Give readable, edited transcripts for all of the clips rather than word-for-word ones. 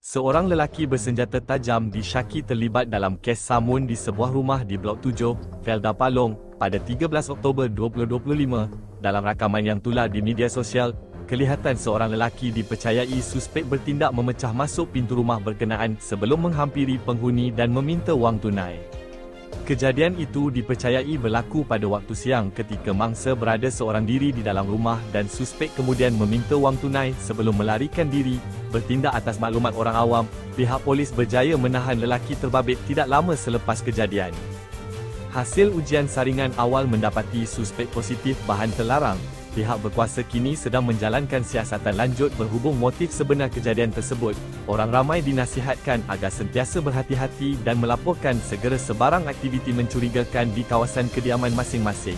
Seorang lelaki bersenjata tajam disyaki terlibat dalam kes samun di sebuah rumah di Blok 7, Felda Palong, pada 13 Oktober 2025. Dalam rakaman yang tular di media sosial, kelihatan seorang lelaki dipercayai suspek bertindak memecah masuk pintu rumah berkenaan sebelum menghampiri penghuni dan meminta wang tunai. Kejadian itu dipercayai berlaku pada waktu siang ketika mangsa berada seorang diri di dalam rumah dan suspek kemudian meminta wang tunai sebelum melarikan diri. Bertindak atas maklumat orang awam, pihak polis berjaya menahan lelaki terbabit tidak lama selepas kejadian. Hasil ujian saringan awal mendapati suspek positif bahan terlarang. Pihak berkuasa kini sedang menjalankan siasatan lanjut berhubung motif sebenar kejadian tersebut. Orang ramai dinasihatkan agar sentiasa berhati-hati dan melaporkan segera sebarang aktiviti mencurigakan di kawasan kediaman masing-masing.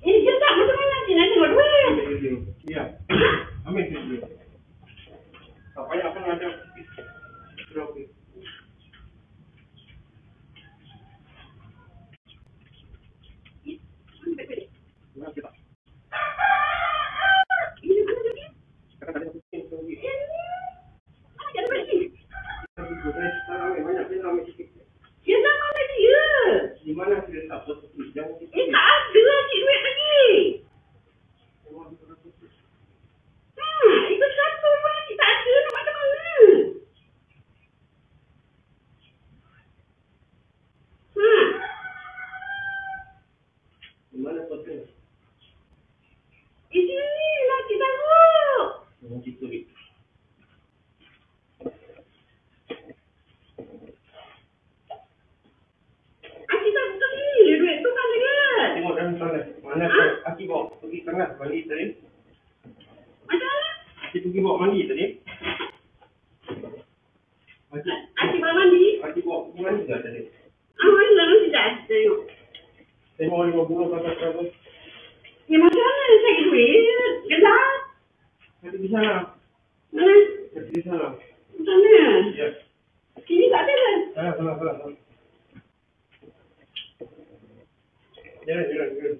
Ini cetak macam mana sih nak tengok duit? Ya, ambil duit. Tak payah apa ada. Berapa? Nak kita. Ini mana duit? Sekarang ada pusing duit. Apa jadi lagi? Banyak dia ambil sikit. Ya sama lagi ya. Di mana dia tak betul? Jangan kita. Tak ada cik duit lagi. Itu satu pun lagi tak ada nak macam mana? Di mana betul? Di sini lah kita taruh. Jangan kita duit. Kita buka sini duit tu kan kan? Tengok dalam sana. Mana Aki bawa pergi tengah mandi tadi? Macam mana? Aki pergi bawa mandi tadi? Asyik bawa mandi? Aki bawa pergi mandi tak tadi? Mana lalu tidak ada tengok. Tengok 50 kakak-kakak. Ya macam mana saya duit? Gelap. Ada di sana. Mana? Ada di sana. Macam mana? Ya. Sini tak ada kan? Sana. Jalan.